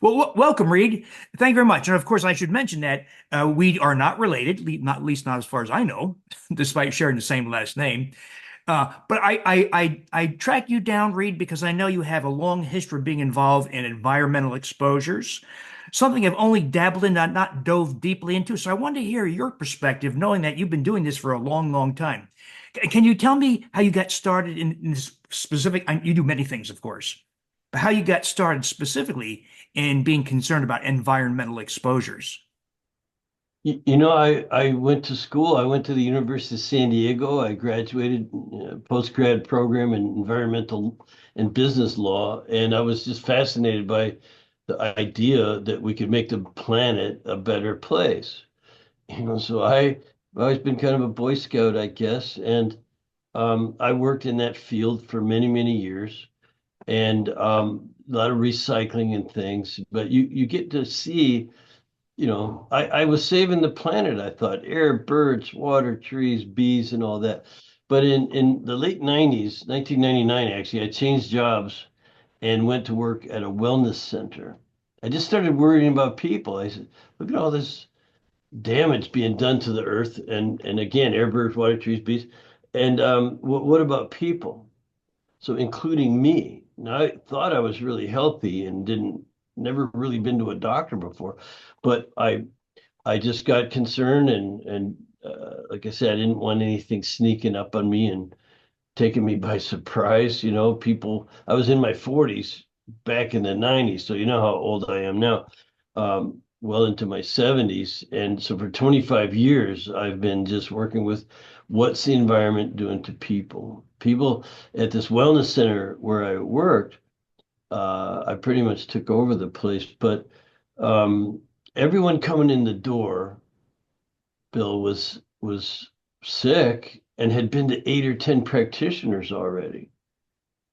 Well, welcome, Reed. Thank you very much. And of course, I should mention that we are not related, not at least not as far as I know, despite sharing the same last name. But I track you down, Reed, because I know you have a long history of being involved in environmental exposures, something I've only dabbled in, not dove deeply into. So I wanted to hear your perspective, knowing that you've been doing this for a long, long time. Can you tell me how you got started in this specific? You do many things, of course, but how you got started specifically in being concerned about environmental exposures? I went to school. I went to the University of San Diego. I graduated post-grad program in environmental and business law, and I was just fascinated by the idea that we could make the planet a better place. So I've always been kind of a Boy Scout, I guess, and I worked in that field for many, many years, and a lot of recycling and things. But you get to see I was saving the planet, I thought, air, birds, water, trees, bees, and all that. But in the late 90s, 1999, actually, I changed jobs and went to work at a wellness center. I just started worrying about people. I said, look at all this damage being done to the earth. And again, air, birds, water, trees, bees. And what about people? So including me. Now, I thought I was really healthy and didn't never really been to a doctor before, but I just got concerned and like I said, I didn't want anything sneaking up on me and taking me by surprise. People. I was in my 40s back in the 90s, so you know how old I am now. Well into my 70s, and so for 25 years, I've been just working with what's the environment doing to people. People at this wellness center where I worked, I pretty much took over the place, but um, everyone coming in the door, Bill, was sick and had been to 8 or 10 practitioners already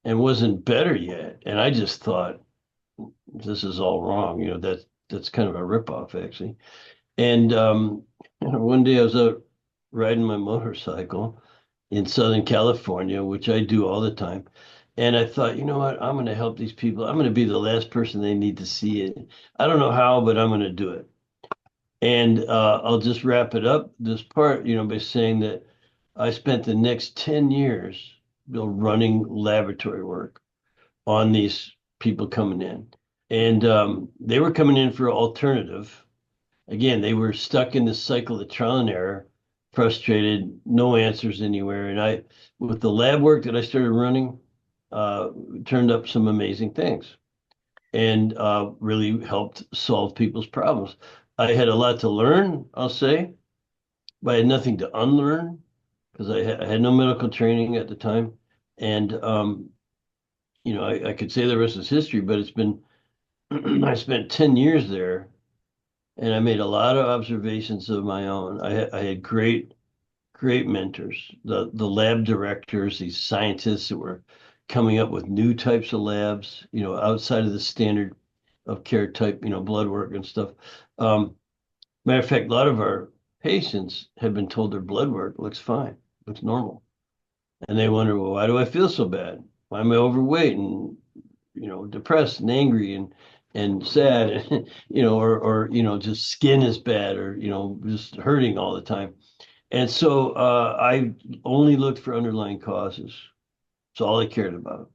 and wasn't better yet. And I just thought this is all wrong. That's kind of a ripoff, actually. And one day I was out riding my motorcycle in Southern California, which I do all the time. And I thought, you know what? I'm going to help these people. I'm going to be the last person they need to see it. I don't know how, but I'm going to do it. And I'll just wrap it up, this part, by saying that I spent the next 10 years, running laboratory work on these people coming in. And they were coming in for alternative. Again, they were stuck in this cycle of trial and error, frustrated, no answers anywhere. And with the lab work that I started running, turned up some amazing things and really helped solve people's problems. I had a lot to learn, I'll say, but I had nothing to unlearn because I had no medical training at the time. And, I could say the rest is history, but it's been, I spent 10 years there and I made a lot of observations of my own. I had great mentors, the lab directors, these scientists that were coming up with new types of labs, outside of the standard of care type, blood work and stuff. Um, Matter of fact, a lot of our patients have been told their blood work looks fine, looks normal. And they wonder, well, why do I feel so bad? Why am I overweight and, depressed and angry and sad, and, or just skin is bad or, just hurting all the time. And so I only looked for underlying causes. That's all I cared about.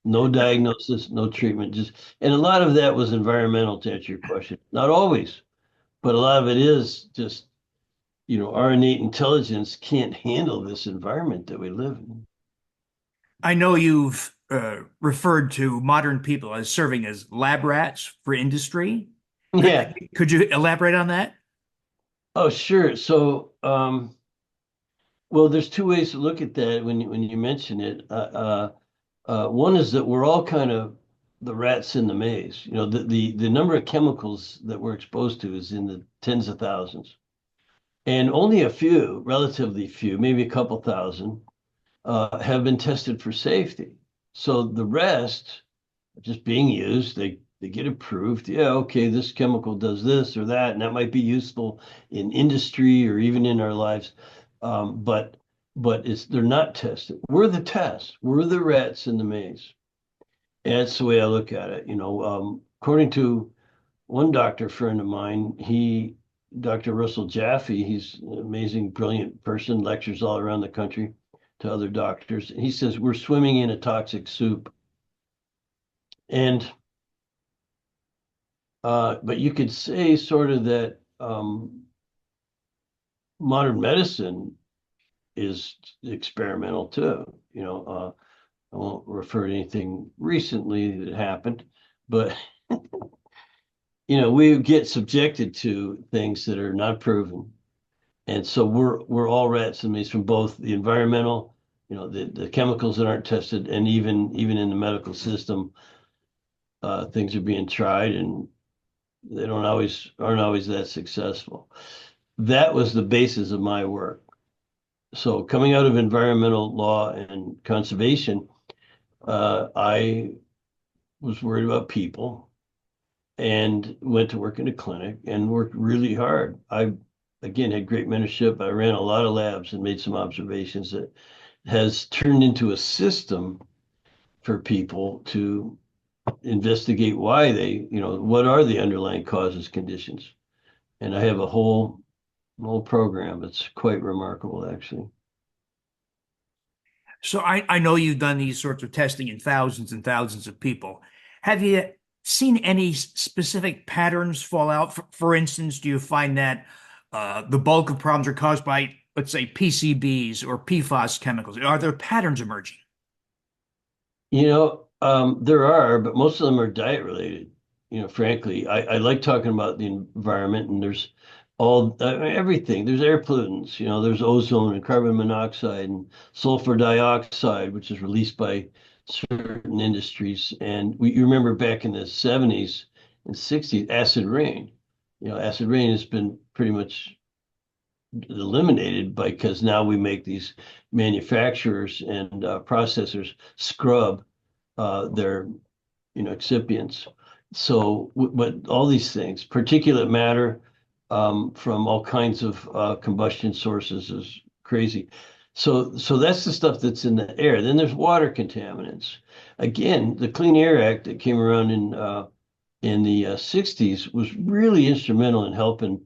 No diagnosis, no treatment, and a lot of that was environmental to answer your question. Not always, but a lot of it is just, our innate intelligence can't handle this environment that we live in. I know you've referred to modern people as serving as lab rats for industry. Could Yeah. could you elaborate on that? Oh, sure. So, well, there's two ways to look at that when you mention it. One is that we're all kind of the rats in the maze. The number of chemicals that we're exposed to is in the tens of thousands, and only a few, relatively few, maybe a couple thousand, have been tested for safety. So the rest are just being used. They get approved. Yeah, okay, this chemical does this or that, and that might be useful in industry or even in our lives. But they're not tested. We're the test. We're the rats in the maze. And that's the way I look at it. according to one doctor friend of mine, Dr. Russell Jaffe, he's an amazing, brilliant person, lectures all around the country to other doctors. He says we're swimming in a toxic soup. And but you could say sort of that modern medicine is experimental too. I won't refer to anything recently that happened, but we get subjected to things that are not proven. And so we're all rats in these from both the environmental, the chemicals that aren't tested, and even in the medical system, things are being tried and they don't always aren't always that successful. That was the basis of my work. So coming out of environmental law and conservation, I was worried about people and went to work in a clinic and worked really hard. I again had great mentorship. I ran a lot of labs and made some observations that has turned into a system for people to investigate why what are the underlying causes, conditions. And I have a whole program. It's quite remarkable, actually. So I know you've done these sorts of testing in thousands and thousands of people. Have you seen any specific patterns fall out? For instance, do you find that the bulk of problems are caused by, let's say, PCBs or PFAS chemicals? Are there patterns emerging? There are, but most of them are diet related. Frankly, I like talking about the environment, and there's everything. There's air pollutants, there's ozone and carbon monoxide and sulfur dioxide, which is released by certain industries. And you remember back in the 70s and 60s, acid rain. Acid rain has been pretty much eliminated because now we make these manufacturers and processors scrub their excipients. So, but all these things, particulate matter from all kinds of combustion sources is crazy. So that's the stuff that's in the air. Then there's water contaminants. Again, the Clean Air Act that came around in the 60s was really instrumental in helping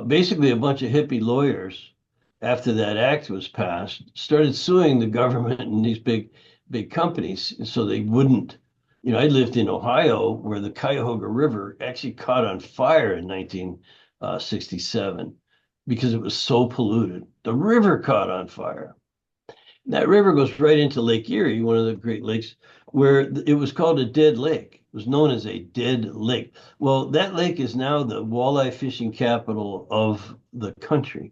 basically a bunch of hippie lawyers after that act was passed started suing the government and these big companies so they wouldn't. I lived in Ohio where the Cuyahoga River actually caught on fire in 1967 because it was so polluted. The river caught on fire. That river goes right into Lake Erie, one of the Great Lakes, where it was called a dead lake. It was known as a dead lake. Well, that lake is now the walleye fishing capital of the country,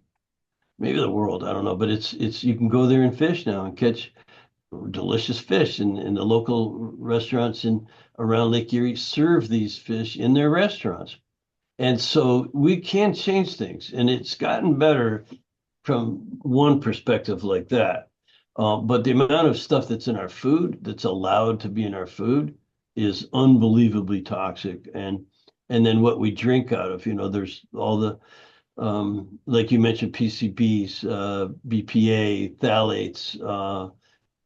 maybe the world. I don't know, but it's you can go there and fish now and catch delicious fish, and the local restaurants in around Lake Erie serve these fish in their restaurants. And so we can change things, and it's gotten better from one perspective like that. But the amount of stuff that's in our food that's allowed to be in our food is unbelievably toxic. And then what we drink out of, there's all the like you mentioned, PCBs, BPA, phthalates,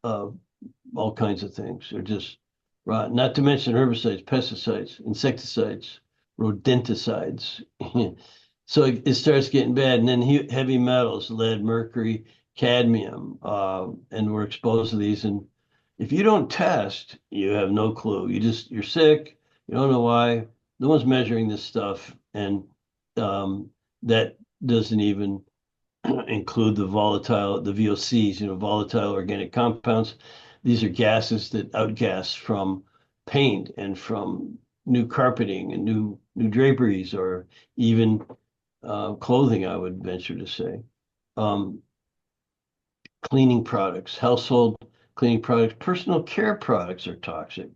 uh, all kinds of things. They're just rotten. Not to mention herbicides, pesticides, insecticides, rodenticides. So it starts getting bad. And then heavy metals, lead, mercury, cadmium, and we're exposed to these. And if you don't test, you have no clue. You're sick. You don't know why. No one's measuring this stuff. And that doesn't even include the VOCs, volatile organic compounds. These are gases that outgas from paint and from new carpeting and new draperies, or even clothing, I would venture to say. Um, Cleaning products, household cleaning products, personal care products are toxic.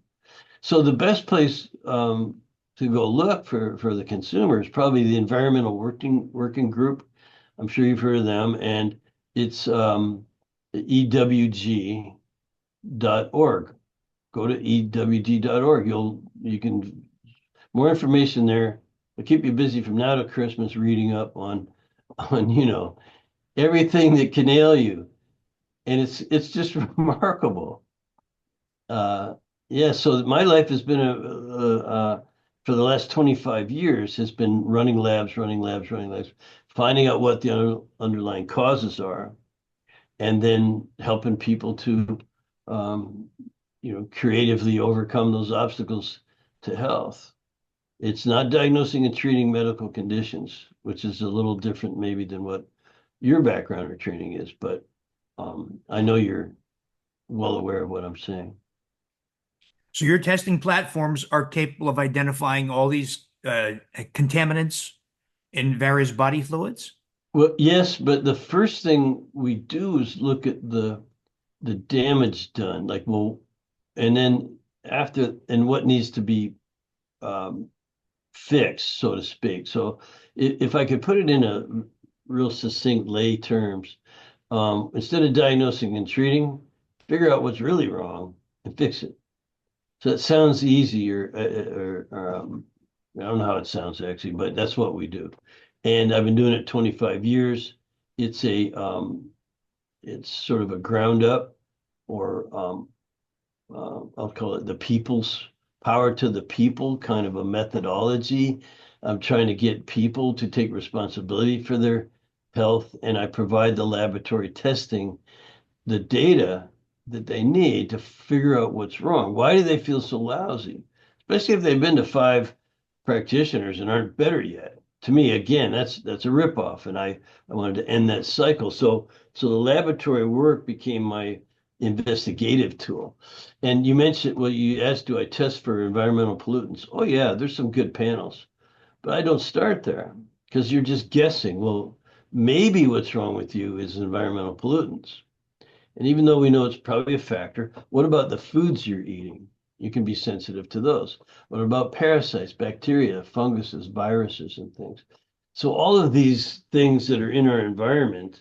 So the best place to go look for the consumer is probably the Environmental Working Group. I'm sure you've heard of them, and it's ewg.org. Go to ewg.org. You can more information there. It'll keep you busy from now to Christmas reading up on everything that can ail you, and it's just remarkable. Uh, yeah, so my life has been for the last 25 years has been running labs, running labs, running labs, finding out what the underlying causes are, and then helping people to, um, creatively overcome those obstacles to health. It's not diagnosing and treating medical conditions, which is a little different maybe than what your background or training is, but I know you're well aware of what I'm saying. So your testing platforms are capable of identifying all these contaminants in various body fluids? Well, yes, but the first thing we do is look at the damage done, like, well, and then after, and what needs to be um, fixed, so to speak. So if I could put it in a real succinct lay terms, instead of diagnosing and treating, figure out what's really wrong and fix it. So it sounds easier, I don't know how it sounds actually, but that's what we do. And I've been doing it 25 years. It's it's sort of a ground up, or I'll call it the people's power to the people kind of a methodology. I'm trying to get people to take responsibility for their health, and I provide the laboratory testing, the data that they need to figure out what's wrong. Why do they feel so lousy? Especially if they've been to 5 practitioners and aren't better yet. To me, again, that's a ripoff, and I wanted to end that cycle. So the laboratory work became my investigative tool. And you mentioned, well, you asked, do I test for environmental pollutants? Oh yeah, there's some good panels, but I don't start there because you're just guessing. Well, maybe what's wrong with you is environmental pollutants. And even though we know it's probably a factor, what about the foods you're eating? You can be sensitive to those. What about parasites, bacteria, funguses, viruses, and things? So all of these things that are in our environment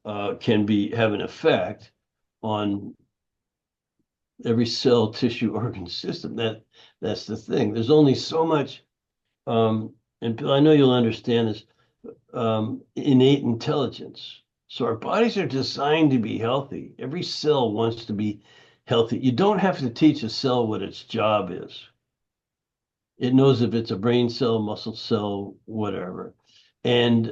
can have an effect on every cell, tissue, organ system. That's the thing. There's only so much, and I know you'll understand this, innate intelligence. So our bodies are designed to be healthy. Every cell wants to be healthy. You don't have to teach a cell what its job is. It knows if it's a brain cell, muscle cell, whatever, and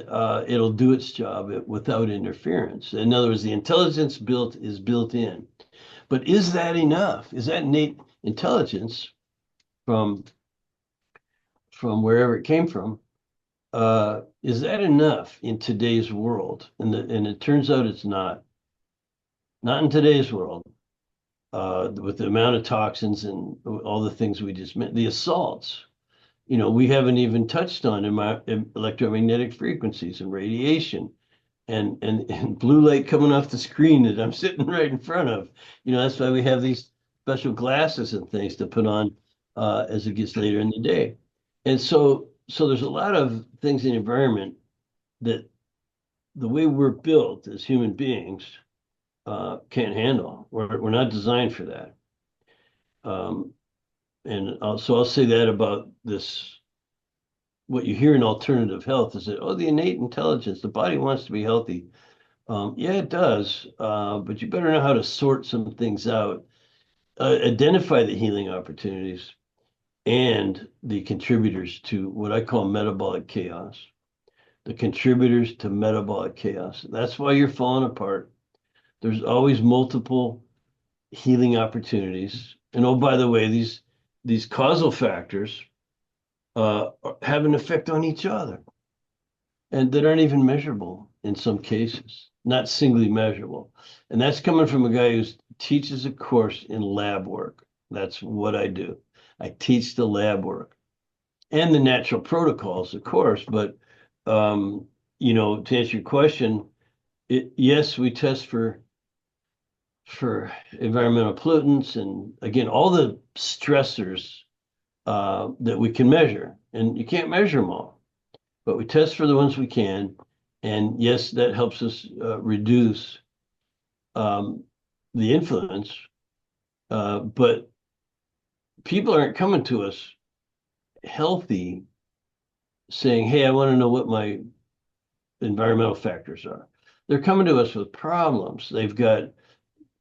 it'll do its job without interference. In other words, the intelligence is built in. But is that enough? Is that innate intelligence from wherever it came from? Is that enough in today's world? And it turns out it's not. Not in today's world. With the amount of toxins and all the things we just mentioned, the assaults. We haven't even touched on electromagnetic frequencies and radiation and blue light coming off the screen that I'm sitting right in front of. That's why we have these special glasses and things to put on as it gets later in the day. And so there's a lot of things in the environment that the way we're built as human beings can't handle. We're not designed for that. Um, so I'll say that about this. What you hear in alternative health is that, oh, the innate intelligence, the body wants to be healthy. Yeah, it does. But you better know how to sort some things out, identify the healing opportunities and the contributors to what I call metabolic chaos. The contributors to metabolic chaos. That's why you're falling apart. There's always multiple healing opportunities. And oh, by the way, these causal factors have an effect on each other and that aren't even measurable in some cases, not singly measurable. And that's coming from a guy who teaches a course in lab work. That's what I do. I teach the lab work and the natural protocols, of course. But to answer your question, yes, we test for environmental pollutants and again all the stressors that we can measure, and you can't measure them all, but we test for the ones we can, and yes, that helps us reduce um, the influence. But people aren't coming to us healthy, saying, "Hey, I want to know what my environmental factors are." They're coming to us with problems. They've got,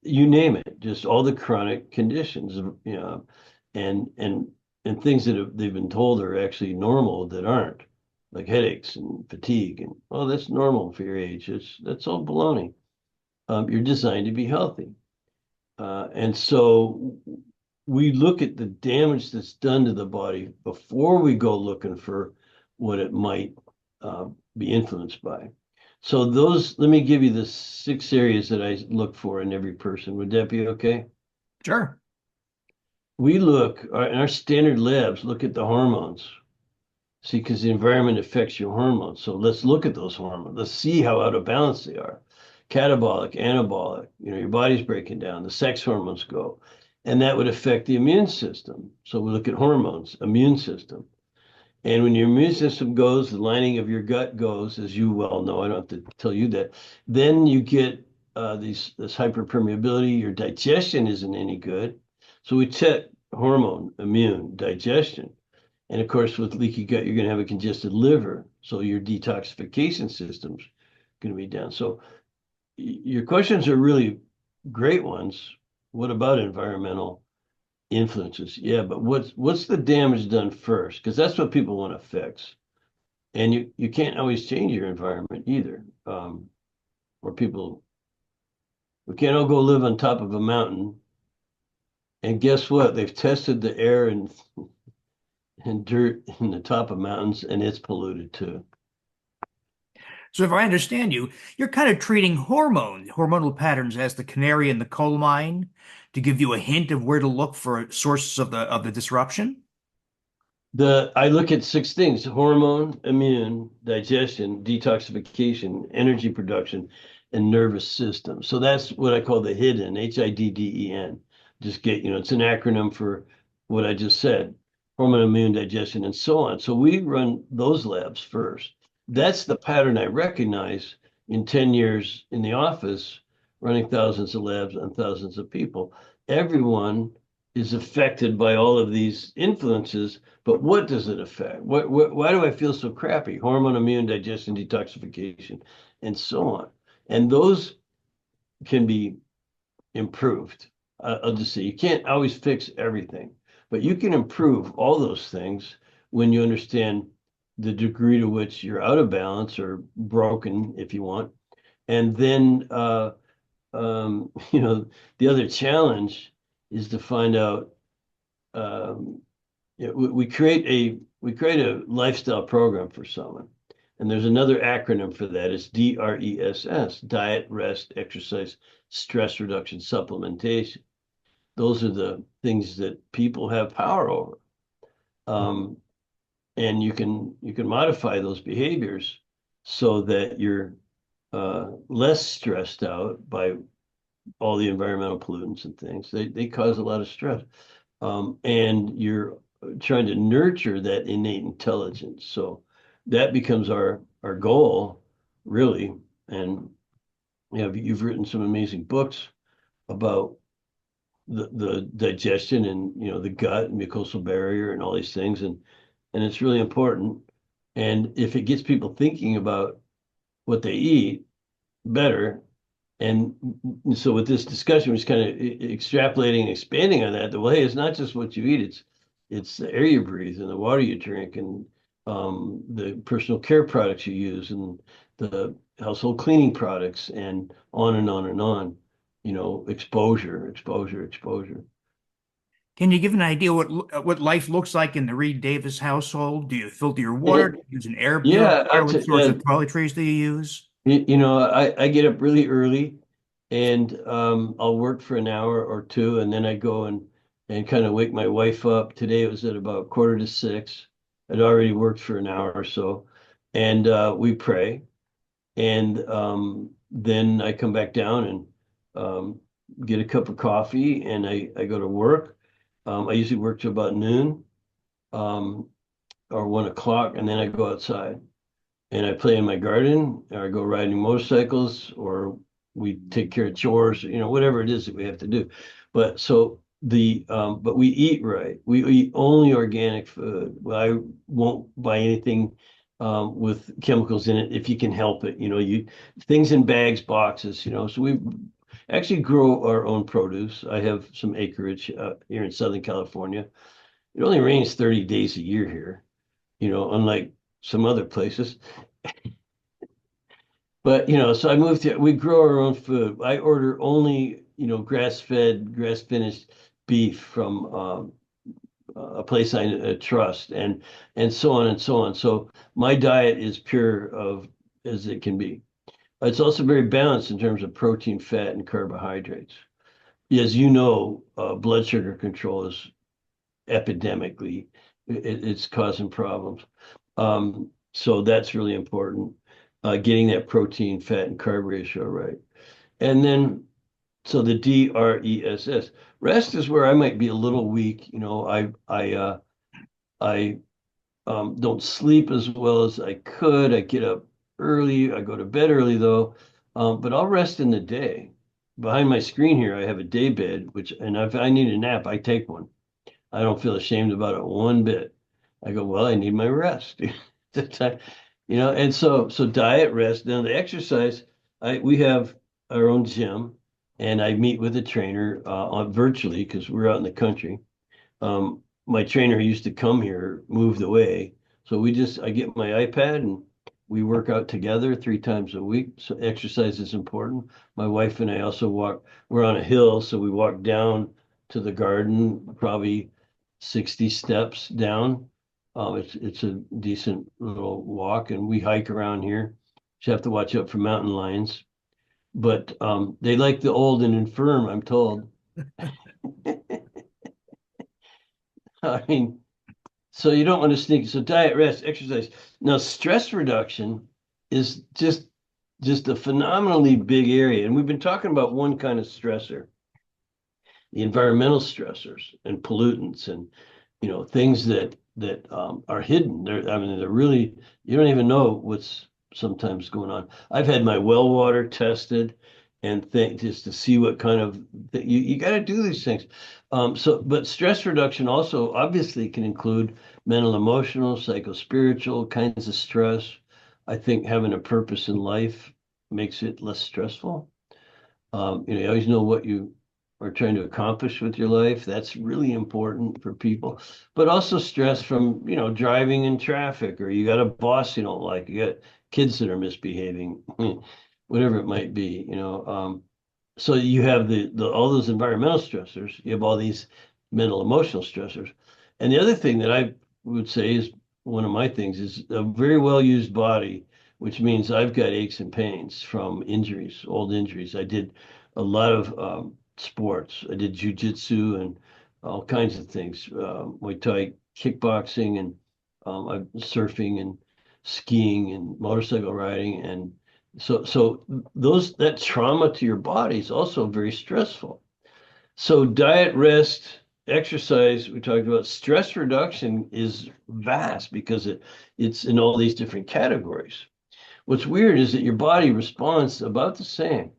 you name it, just all the chronic conditions, and and things that they've been told are actually normal that aren't, like headaches and fatigue. And oh, that's normal for your age. That's all baloney. You're designed to be healthy. And so we look at the damage that's done to the body before we go looking for what it might be influenced by. So those, let me give you the 6 areas that I look for in every person. Would that be okay? Sure. We look, in our standard labs, look at the hormones. See, because the environment affects your hormones. So let's look at those hormones. Let's see how out of balance they are. Catabolic, anabolic, your body's breaking down, the sex hormones go. And that would affect the immune system. So we look at hormones, immune system. And when your immune system goes, the lining of your gut goes, as you well know, I don't have to tell you that, then you get this hyperpermeability. Your digestion isn't any good. So we check hormone, immune, digestion. And of course, with leaky gut, you're going to have a congested liver. So your detoxification system's going to be down. So your questions are really great ones. What about environmental influences? Yeah, but what's the damage done first? Because that's what people want to fix. And you can't always change your environment either. Or people, we can't all go live on top of a mountain. And guess what? They've tested the air and dirt in the top of mountains, and it's polluted too. So if I understand you, you're kind of treating hormonal patterns as the canary in the coal mine to give you a hint of where to look for sources of the disruption. I look at 6 things: hormone, immune, digestion, detoxification, energy production, and nervous system. So that's what I call the hidden, HIDDEN. Just get, it's an acronym for what I just said: hormone, immune, digestion, and so on. So we run those labs first. That's the pattern I recognize in 10 years in the office, running thousands of labs on thousands of people. Everyone is affected by all of these influences, but what does it affect? Why do I feel so crappy? Hormone, immune, digestion, detoxification, and so on. And those can be improved. I'll just say you can't always fix everything, but you can improve all those things when you understand the degree to which you're out of balance or broken, if you want. And then, the other challenge is to find out. Um, we create a lifestyle program for someone, and there's another acronym for that. It's DRESS: diet, rest, exercise, stress reduction, supplementation. Those are the things that people have power over, and you can modify those behaviors so that you're less stressed out by all the environmental pollutants and things. They cause a lot of stress. And you're trying to nurture that innate intelligence. So that becomes our goal, really. And you've written some amazing books about the digestion and the gut and mucosal barrier and all these things, and it's really important. And if it gets people thinking about what they eat better, and so with this discussion, we're just kind of extrapolating and expanding on that. Well, hey, it's not just what you eat; it's the air you breathe and the water you drink and the personal care products you use and the household cleaning products and on and on and on. Exposure, exposure, exposure. Can you give an idea what life looks like in the Reed Davis household? Do you filter your water? And Do you use an air yeah, purifier? What sorts of toiletries do you use? I get up really early and I'll work for an hour or two, and then I go and kind of wake my wife up. Today it was at about 5:45. I'd already worked for an hour or so, and we pray, and then I come back down and get a cup of coffee, and I go to work. I usually work to about noon um, or 1 o'clock, and then I go outside and I play in my garden, or I go riding motorcycles, or we take care of chores, whatever it is that we have to do. But we eat right. We eat only organic food. Well, I won't buy anything with chemicals in it if you can help it. Things in bags, boxes. So we actually grow our own produce. I have some acreage here in Southern California, It only rains 30 days a year here, unlike some other places. But, so I moved here. We grow our own food. I order only, grass-fed, grass-finished beef from a place I trust, and so on and so on. So my diet is pure of as it can be. It's also very balanced in terms of protein, fat, and carbohydrates. As you know, blood sugar control is epidemically, it's causing problems. So that's really important, getting that protein, fat, and carb ratio right. And then, so the DRESS, rest is where I might be a little weak. I don't sleep as well as I could. I get up early. I go to bed early though, but I'll rest in the day. Behind my screen here, I have a day bed, and if I need a nap, I take one. I don't feel ashamed about it one bit. I go, well, I need my rest. And so diet, rest. Now the exercise, we have our own gym, and I meet with a trainer virtually because we're out in the country. My trainer who used to come here moved away. So I get my iPad and we work out together 3 times a week. So exercise is important. My wife and I also walk, we're on a hill, so we walk down to the garden, probably 60 steps down. It's a decent little walk, and we hike around here. You have to watch out for mountain lions, but they like the old and infirm, I'm told. I mean, so you don't want to sneak. So diet, rest, exercise. Now, stress reduction is just a phenomenally big area. And we've been talking about one kind of stressor, the environmental stressors and pollutants and things that are hidden. They're really, you don't even know what's sometimes going on. I've had my well water tested and think just to see what kind of you got to do these things. But stress reduction also obviously can include mental, emotional, psycho-spiritual kinds of stress. I think having a purpose in life makes it less stressful. You always know what you are trying to accomplish with your life. That's really important for people. But also stress from, driving in traffic, or you got a boss you don't like, you got kids that are misbehaving, whatever it might be. So you have the all those environmental stressors, you have all these mental emotional stressors. And the other thing that I would say is one of my things is a very well used body, which means I've got aches and pains from injuries, old injuries. I did a lot of sports. I did jujitsu and all kinds of things, Muay Thai, kickboxing, and surfing and skiing and motorcycle riding, and so that trauma to your body is also very stressful. So diet, rest, exercise, we talked about stress reduction is vast because it's in all these different categories. What's weird is that your body responds about the same.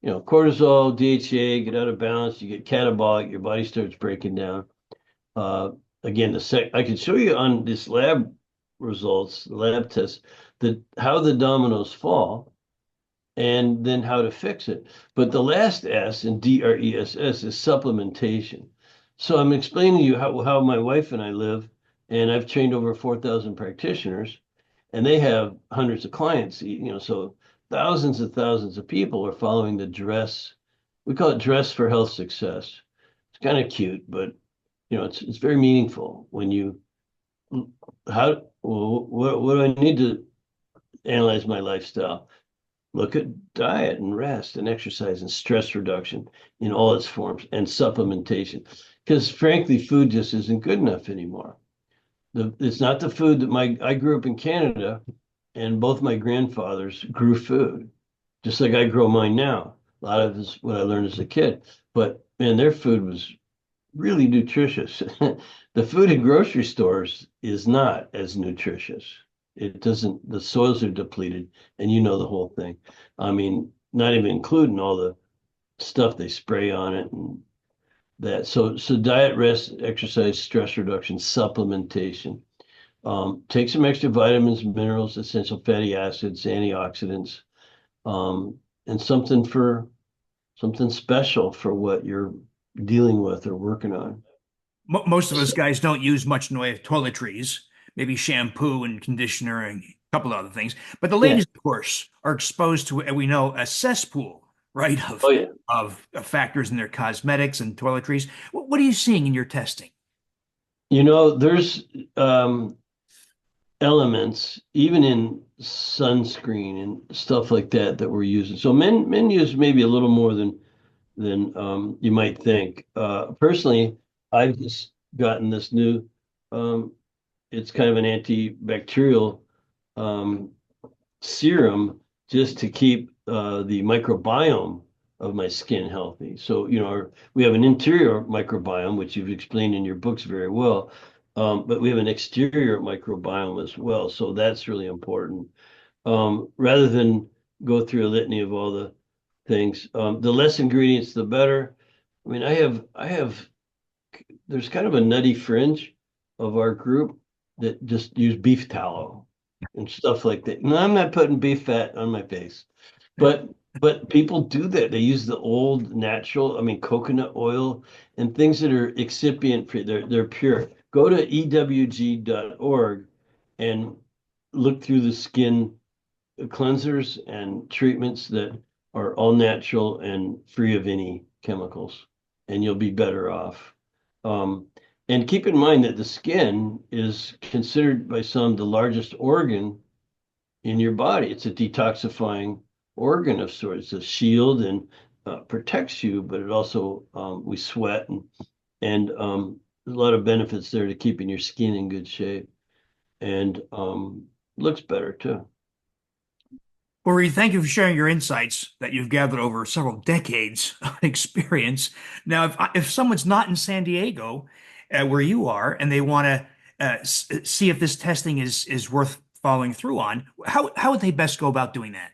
Cortisol, DHA get out of balance, you get catabolic, your body starts breaking down. Uh, Again, I could show you on this lab test, that how the dominoes fall and then how to fix it. But the last S in DRESS is supplementation. So I'm explaining to you how my wife and I live, and I've trained over 4,000 practitioners, and they have hundreds of clients, so thousands of people are following the dress. We call it dress for health success. It's kind of cute, but it's very meaningful when you what do I need to analyze my lifestyle? Look at diet and rest and exercise and stress reduction in all its forms and supplementation. Because frankly, food just isn't good enough anymore. It's not the food that I grew up in Canada, and both my grandfathers grew food, just like I grow mine now. A lot of it's what I learned as a kid. But man, their food was really nutritious. The food in grocery stores is not as nutritious. It doesn't, the soils are depleted, and the whole thing. I mean, not even including all the stuff they spray on it and that. So diet, rest, exercise, stress reduction, supplementation. Take some extra vitamins, minerals, essential fatty acids, antioxidants, and something special for what you're dealing with or working on. Most of us guys don't use much in the way of toiletries, maybe shampoo and conditioner and a couple of other things. But the Yeah. ladies, of course, are exposed to, we know, a cesspool, right, Oh yeah. of factors in their cosmetics and toiletries. What are you seeing in your testing? There's elements even in sunscreen and stuff like that that we're using. So men use maybe a little more than you might think. Personally, I've just gotten this new. Um, it's kind of an antibacterial um, serum just to keep the microbiome of my skin healthy. So, we have an interior microbiome, which you've explained in your books very well, but we have an exterior microbiome as well. So that's really important. Rather than go through a litany of all the things, the less ingredients, the better. I mean, there's kind of a nutty fringe of our group that just use beef tallow and stuff like that. No, I'm not putting beef fat on my face, but people do that. They use the old natural, I mean, coconut oil and things that are excipient free. They're pure. Go to ewg.org and look through the skin cleansers and treatments that are all natural and free of any chemicals, and you'll be better off. Um, and keep in mind that the skin is considered by some the largest organ in your body. It's a detoxifying organ of sorts. It's a shield and protects you, but it also we sweat and there's a lot of benefits there to keeping your skin in good shape and looks better too. Ori, thank you for sharing your insights that you've gathered over several decades of experience. Now, if someone's not in San Diego, where you are, and they want to see if this testing is worth following through on, how would they best go about doing that?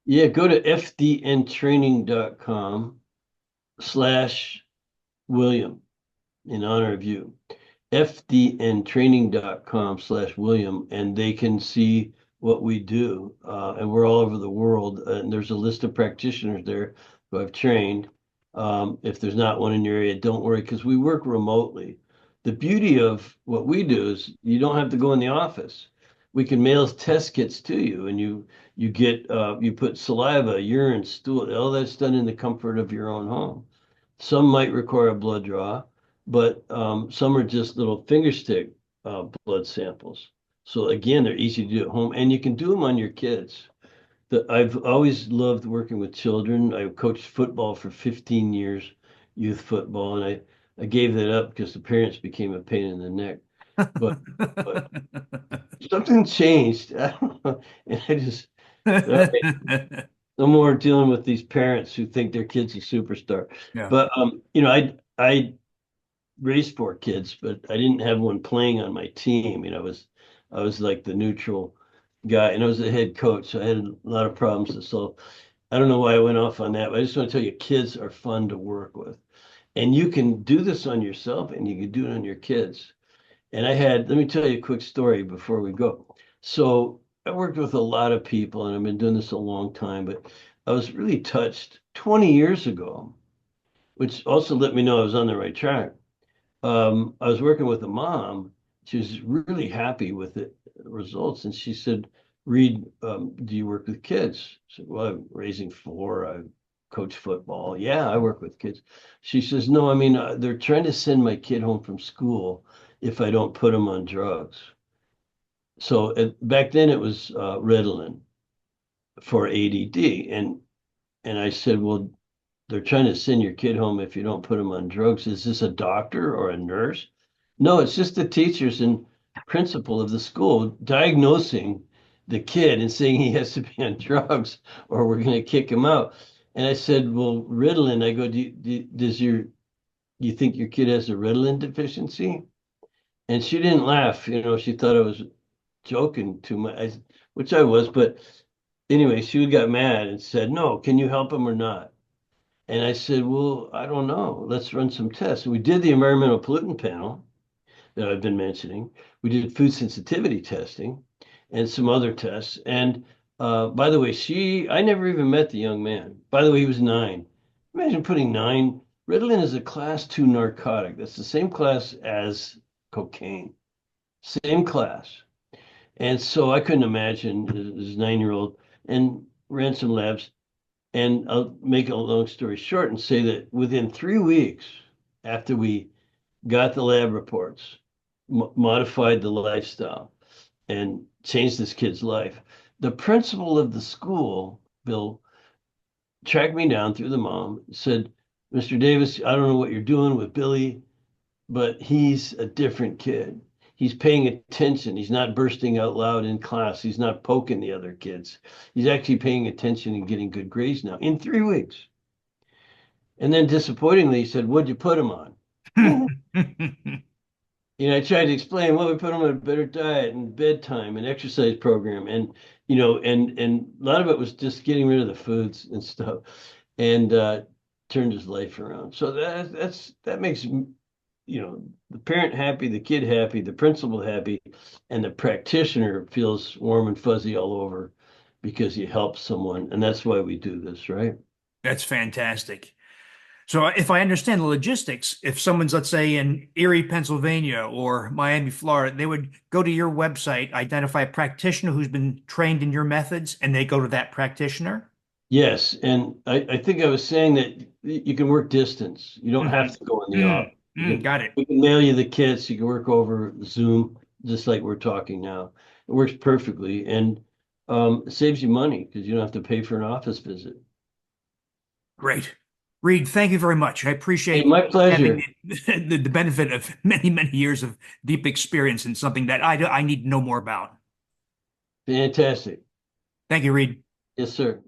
Yeah, go to fdntraining.com/William in honor of you. fdntraining.com/William, and they can see what we do. And we're all over the world. And there's a list of practitioners there who I've trained. If there's not one in your area, don't worry, because we work remotely. The beauty of what we do is you don't have to go in the office. We can mail test kits to you, and you put saliva, urine, stool, all that's done in the comfort of your own home. Some might require a blood draw, but some are just little finger stick blood samples. So again, they're easy to do at home, and you can do them on your kids. I've always loved working with children. I coached football for 15 years, youth football, and I gave that up because the parents became a pain in the neck. But but something changed. I don't know, and I just okay, no more dealing with these parents who think their kid's a superstar. Yeah. But I raised four kids, but I didn't have one playing on my team. I was like the neutral guy, and I was the head coach, so I had a lot of problems to solve. I don't know why I went off on that, but I just want to tell you, kids are fun to work with, and you can do this on yourself, and you can do it on your kids. And let me tell you a quick story before we go. So I worked with a lot of people, and I've been doing this a long time, but I was really touched 20 years ago, which also let me know I was on the right track. I was working with a mom. She was really happy with the results. And she said, Reed, do you work with kids? I said, well, I'm raising four. I coach football. Yeah, I work with kids. She says, no, I mean, they're trying to send my kid home from school if I don't put him on drugs. So back then it was Ritalin for ADD. And I said, well, they're trying to send your kid home if you don't put him on drugs. Is this a doctor or a nurse? No, it's just the teachers and principal of the school diagnosing the kid and saying he has to be on drugs or we're going to kick him out. And I said, well, Ritalin, I go, do you think your kid has a Ritalin deficiency? And she didn't laugh. She thought I was joking too much, which I was. But anyway, she got mad and said, no, can you help him or not? And I said, well, I don't know. Let's run some tests. And we did the environmental pollutant panel that I've been mentioning. We did food sensitivity testing and some other tests. And by the way, I never even met the young man. By the way, he was 9. Imagine putting 9 Ritalin is a class 2 narcotic. That's the same class as cocaine, same class. And so I couldn't imagine this 9-year-old and ran some labs. And I'll make a long story short and say that within 3 weeks after we got the lab reports, modified the lifestyle, and changed this kid's life, the principal of the school, Bill, tracked me down through the mom, said, Mr. Davis, I don't know what you're doing with Billy, but he's a different kid. He's paying attention. He's not bursting out loud in class. He's not poking the other kids. He's actually paying attention and getting good grades now in 3 weeks. And then disappointingly, he said, what'd you put him on? I tried to explain, well, we put him on a better diet and bedtime and exercise program. And, and a lot of it was just getting rid of the foods and stuff, and turned his life around. So that makes, the parent happy, the kid happy, the principal happy, and the practitioner feels warm and fuzzy all over because you help someone. And that's why we do this, right? That's fantastic. So if I understand the logistics, if someone's, let's say, in Erie, Pennsylvania or Miami, Florida, they would go to your website, identify a practitioner who's been trained in your methods, and they go to that practitioner. Yes. And I think I was saying that you can work distance. You don't have Mhm. to go in the Mm, office. You got it. we can mail you the kits. You can work over Zoom, just like we're talking now. It works perfectly, and it saves you money because you don't have to pay for an office visit. Great. Reed, thank you very much. I Hey, appreciate my having pleasure. the benefit of many, many years of deep experience in something that I need to know more about. Fantastic. Thank you, Reed. Yes, sir.